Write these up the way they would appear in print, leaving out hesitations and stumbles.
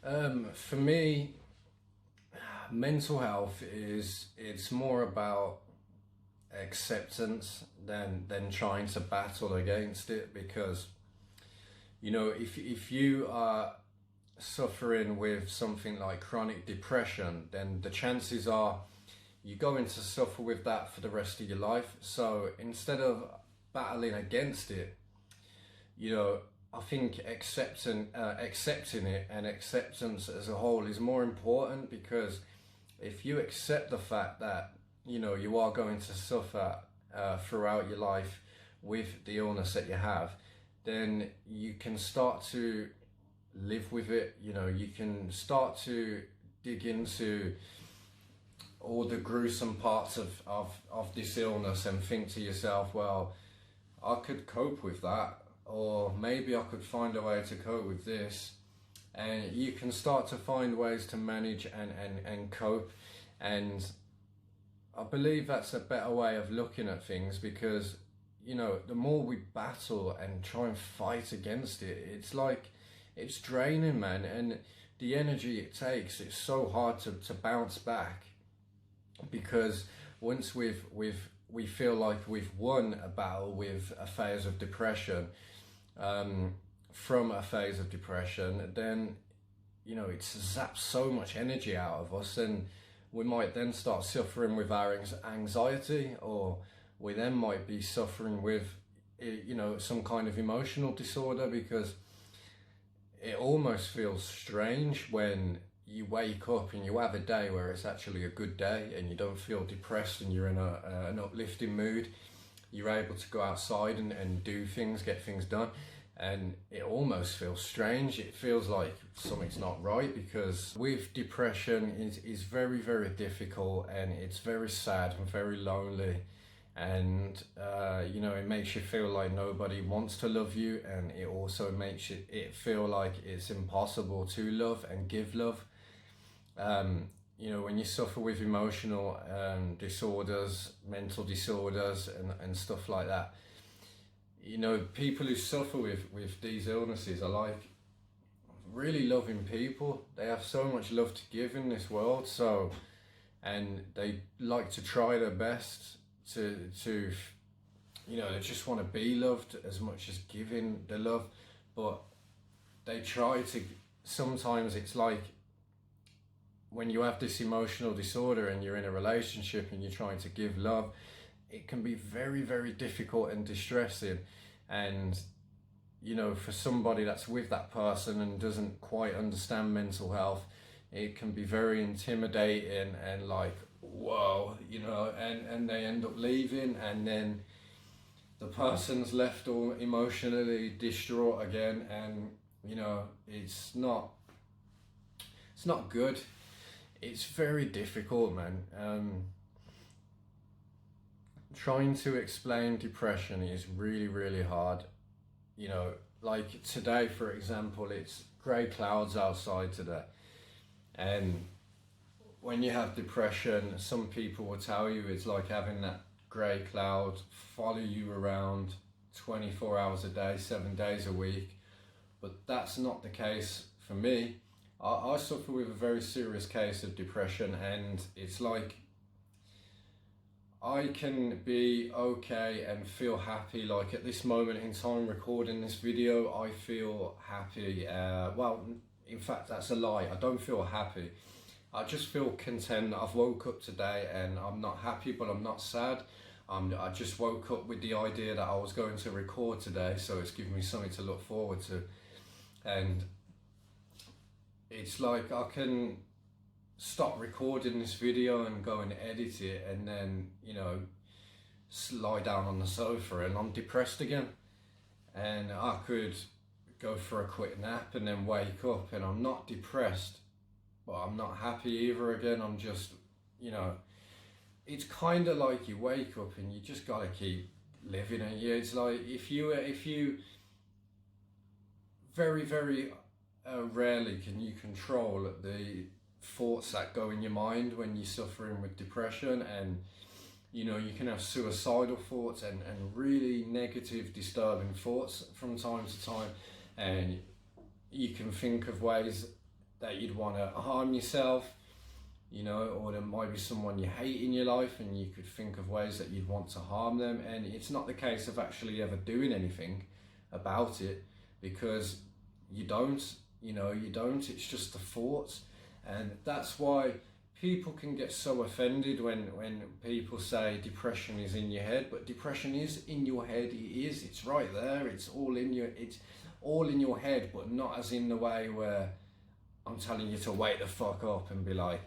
For me, mental health it's more about acceptance than trying to battle against it, because if you are suffering with something like chronic depression, then the chances are you're going to suffer with that for the rest of your life. So instead of battling against it, I think accepting it, and acceptance as a whole, is more important, because if you accept the fact that you are going to suffer throughout your life with the illness that you have, then you can start to live with it. You can start to dig into all the gruesome parts of this illness and think to yourself, well, I could cope with that, or maybe I could find a way to cope with this. And you can start to find ways to manage and cope. And I believe that's a better way of looking at things, because the more we battle and try and fight against it, it's draining, man. And the energy it takes, it's so hard to bounce back, because once we feel like we've won a battle with a phase of depression, from a phase of depression, then it zaps so much energy out of us, and we might then start suffering with our anxiety, or we then might be suffering with some kind of emotional disorder, because it almost feels strange when you wake up and you have a day where it's actually a good day and you don't feel depressed and you're in an uplifting mood. You're able to go outside and do things, get things done, and it almost feels strange. It feels like something's not right, because with depression is very, very difficult, and it's very sad and very lonely, and it makes you feel like nobody wants to love you, and it also makes it feel like it's impossible to love and give love. When you suffer with emotional disorders, mental disorders, and stuff like that, people who suffer with these illnesses are like really loving people. They have so much love to give in this world, and they like to try their best to they just want to be loved as much as giving the love. But they try to, sometimes it's like, when you have this emotional disorder and you're in a relationship and you're trying to give love, it can be very, very difficult and distressing. And for somebody that's with that person and doesn't quite understand mental health, it can be very intimidating and like, whoa, and they end up leaving, and then the person's left all emotionally distraught again, and it's not good. It's very difficult, man. Trying to explain depression is really, really hard. Like today, for example, it's grey clouds outside today. And when you have depression, some people will tell you it's like having that grey cloud follow you around 24 hours a day, 7 days a week. But that's not the case for me. I suffer with a very serious case of depression, and it's like I can be okay and feel happy. Like at this moment in time recording this video, I feel happy. Well, in fact, that's a lie. I don't feel happy. I just feel content. I've woke up today and I'm not happy, but I'm not sad. I just woke up with the idea that I was going to record today, so it's given me something to look forward to. And it's like I can stop recording this video and go and edit it, and then lie down on the sofa and I'm depressed again. And I could go for a quick nap and then wake up and I'm not depressed, but I'm not happy either again. I'm just it's kind of like you wake up and you just gotta keep living. And it's like if you very, very rarely can you control the thoughts that go in your mind when you're suffering with depression. And you can have suicidal thoughts and really negative, disturbing thoughts from time to time, and you can think of ways that you'd want to harm yourself, you know, or there might be someone you hate in your life and you could think of ways that you'd want to harm them. And it's not the case of actually ever doing anything about it, because you don't, it's just the thoughts. And that's why people can get so offended when people say depression is in your head. But depression is in your head. It's right there. It's all in your head, but not as in the way where I'm telling you to wake the fuck up and be like,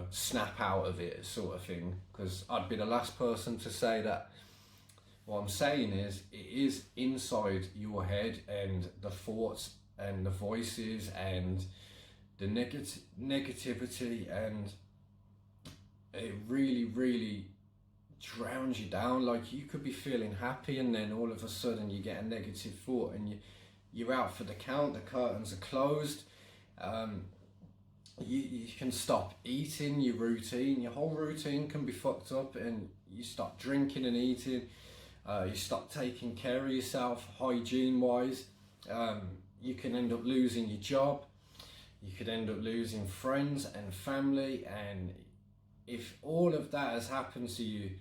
snap out of it sort of thing, because I'd be the last person to say that. What I'm saying is, it is inside your head, and the thoughts and the voices and the negativity, and it really, really drowns you down. Like, you could be feeling happy and then all of a sudden you get a negative thought and you're out for the count, the curtains are closed. You can stop eating, your whole routine can be fucked up, and you stop drinking and eating, you stop taking care of yourself hygiene wise. You can end up losing your job, you could end up losing friends and family. And if all of that has happened to you,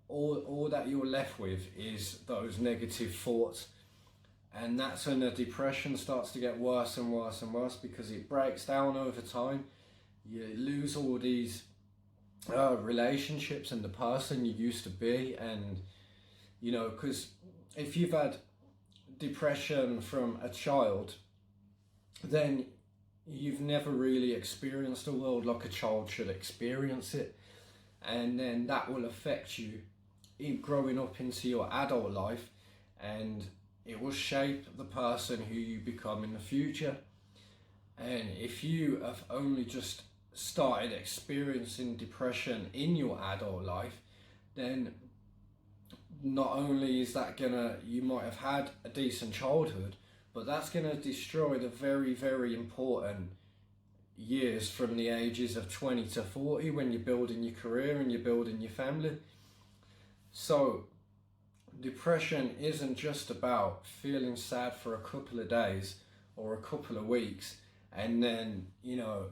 all that you're left with is those negative thoughts. And that's when the depression starts to get worse and worse and worse, because it breaks down over time. You lose all these relationships and the person you used to be. And, because if you've had depression from a child, then you've never really experienced the world like a child should experience it. And then that will affect you in growing up into your adult life, and it will shape the person who you become in the future. And if you have only just started experiencing depression in your adult life, then not only is that you might have had a decent childhood, but that's gonna destroy the very, very important years from the ages of 20 to 40, when you're building your career and you're building your family. So depression isn't just about feeling sad for a couple of days or a couple of weeks and then,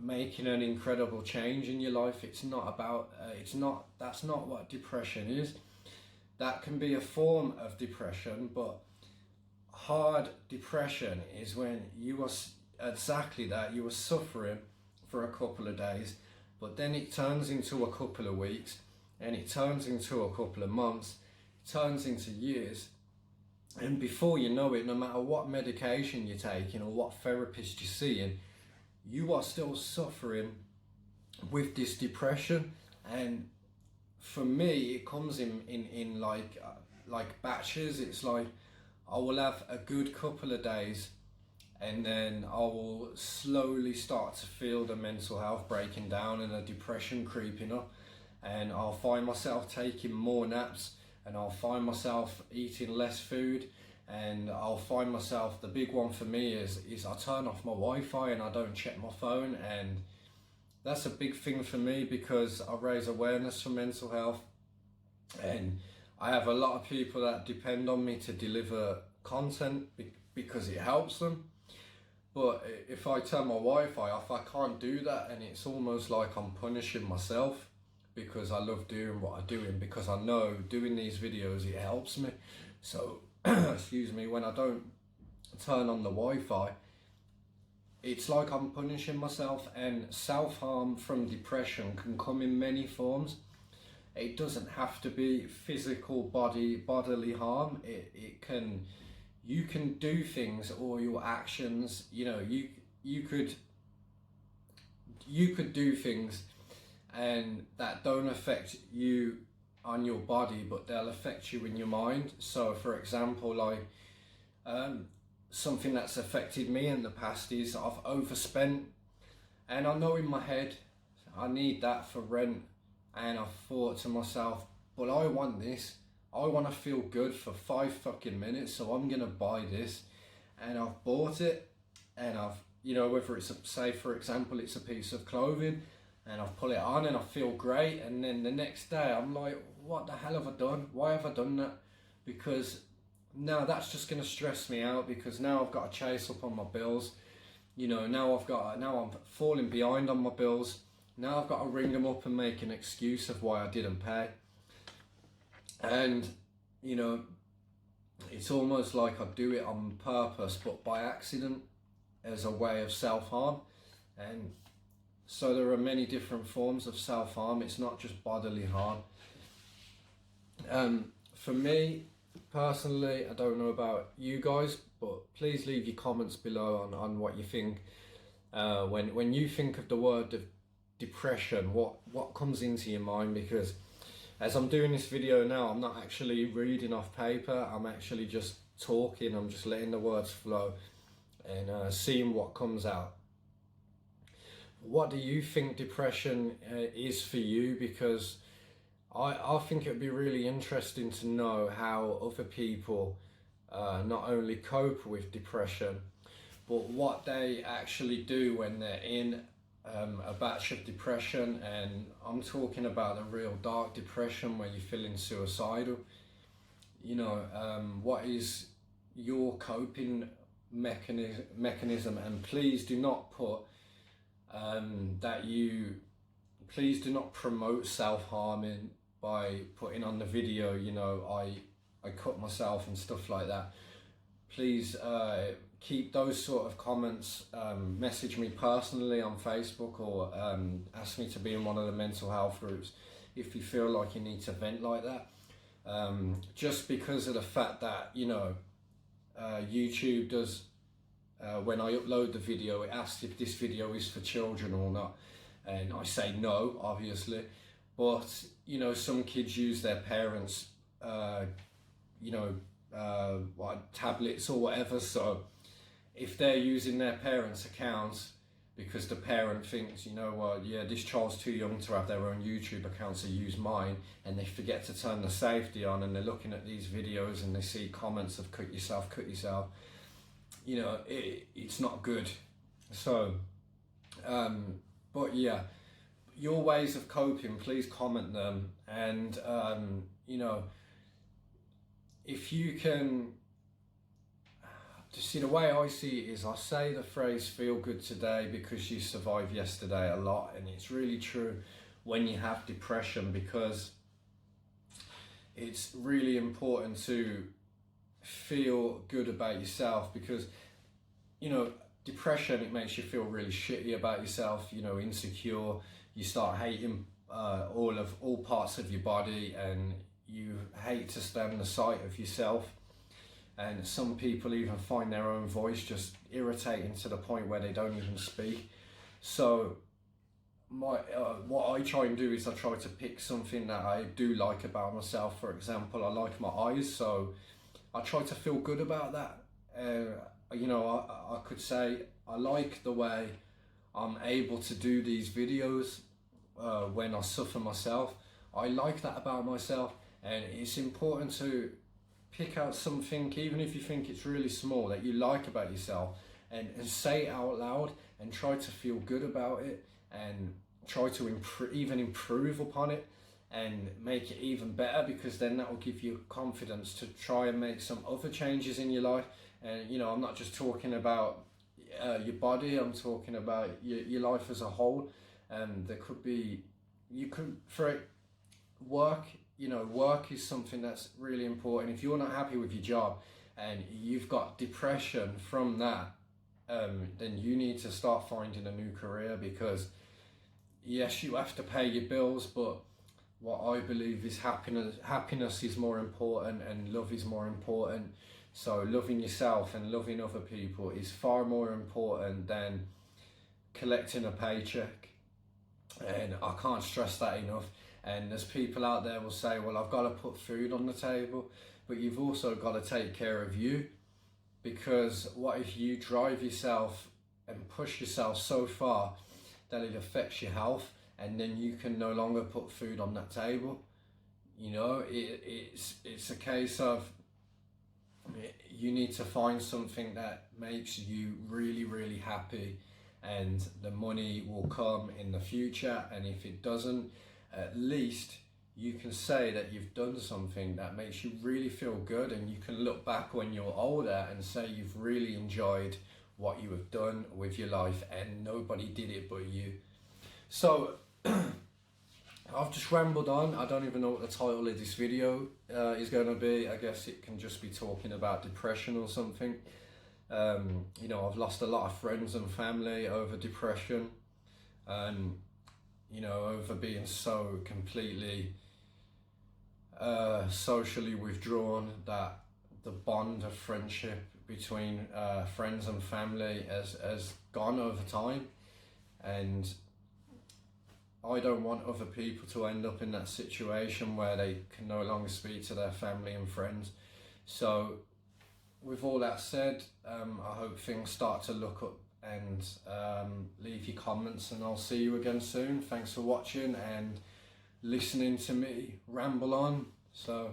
making an incredible change in your life. It's not about, that's not what depression is. That can be a form of depression, but hard depression is when you are exactly that. You are suffering for a couple of days, but then it turns into a couple of weeks, and it turns into a couple of months, it turns into years. And before you know it, no matter what medication you're taking or what therapist you're seeing, you are still suffering with this depression. And for me, it comes in like batches. It's like I will have a good couple of days, and then I will slowly start to feel the mental health breaking down and the depression creeping up, and I'll find myself taking more naps, and I'll find myself eating less food, and I'll find myself, the big one for me is I turn off my Wi-Fi and I don't check my phone. And that's a big thing for me, because I raise awareness for mental health, and I have a lot of people that depend on me to deliver content because it helps them. But if I turn my Wi-Fi off, I can't do that, and it's almost like I'm punishing myself, because I love doing what I'm doing, because I know doing these videos, it helps me. So, excuse me, when I don't turn on the Wi-Fi, it's like I'm punishing myself. And self-harm from depression can come in many forms. It doesn't have to be physical bodily harm. You can do things, or your actions, you could do things and that don't affect you on your body, but they'll affect you in your mind. So for example, like something that's affected me in the past is I've overspent, and I know in my head I need that for rent, and I thought to myself, but I want this, I want to feel good for 5 fucking minutes, so I'm gonna buy this. And I've bought it, and I've, whether it's say for example it's a piece of clothing, and I've put it on and I feel great, and then the next day I'm like, what the hell have I done? Why have I done that? Because now that's just gonna stress me out, because now I've got to chase up on my bills, you know, now I'm falling behind on my bills. Now I've got to ring them up and make an excuse of why I didn't pay. And, you know, it's almost like I do it on purpose, but by accident, as a way of self-harm. And so there are many different forms of self-harm. It's not just bodily harm. For me, personally, I don't know about you guys, but please leave your comments below on what you think. When you think of the word of depression, what comes into your mind? Because as I'm doing this video now, I'm not actually reading off paper. I'm actually just talking. I'm just letting the words flow and seeing what comes out. What do you think depression is for you? Because I think it would be really interesting to know how other people not only cope with depression, but what they actually do when they're in a batch of depression. And I'm talking about a real dark depression where you're feeling suicidal. You know, what is your coping mechanism? And please do not put please do not promote self-harming by putting on the video, you know, I cut myself and stuff like that. Please keep those sort of comments. Message me personally on Facebook, or ask me to be in one of the mental health groups if you feel like you need to vent like that. Just because of the fact that, you know, YouTube does, when I upload the video, it asks if this video is for children or not, and I say no, obviously. But, you know, some kids use their parents, you know, tablets or whatever. So if they're using their parents' accounts because the parent thinks, you know what, yeah, this child's too young to have their own YouTube account, so use mine, and they forget to turn the safety on, and they're looking at these videos and they see comments of cut yourself, you know, it's not good. So, but yeah, your ways of coping, please comment them. And, you know, if you can, to see, the way I see it is, I say the phrase feel good today because you survived yesterday a lot. And it's really true when you have depression, because it's really important to feel good about yourself. Because, you know, depression, it makes you feel really shitty about yourself, you know, insecure. You start hating all parts of your body, and you hate to stand the sight of yourself. And some people even find their own voice just irritating to the point where they don't even speak. So what I try and do is I try to pick something that I do like about myself. For example, I like my eyes, so I try to feel good about that. You know, I could say I like the way I'm able to do these videos when I suffer myself. I like that about myself, and it's important to pick out something, even if you think it's really small, that you like about yourself, and say it out loud, and try to feel good about it, and try to improve upon it and make it even better, because then that will give you confidence to try and make some other changes in your life. And, you know, I'm not just talking about your body, I'm talking about your life as a whole. There could be, for it, work, you know, work is something that's really important. If you're not happy with your job and you've got depression from that, then you need to start finding a new career, because yes, you have to pay your bills, but what I believe is happiness is more important, and love is more important. So loving yourself and loving other people is far more important than collecting a paycheck. And I can't stress that enough. And there's people out there will say, well, I've got to put food on the table, but you've also got to take care of you. Because what if you drive yourself and push yourself so far that it affects your health, and then you can no longer put food on that table? You know, it's a case of, you need to find something that makes you really, really happy, and the money will come in the future. And if it doesn't, at least you can say that you've done something that makes you really feel good, and you can look back when you're older and say you've really enjoyed what you have done with your life, and nobody did it but you. So I've just rambled on. I don't even know what the title of this video is going to be. I guess it can just be talking about depression or something. You know, I've lost a lot of friends and family over depression, and you know, over being so completely socially withdrawn that the bond of friendship between friends and family has gone over time. And I don't want other people to end up in that situation where they can no longer speak to their family and friends. So with all that said, I hope things start to look up, and leave your comments, and I'll see you again soon. Thanks for watching and listening to me ramble on. So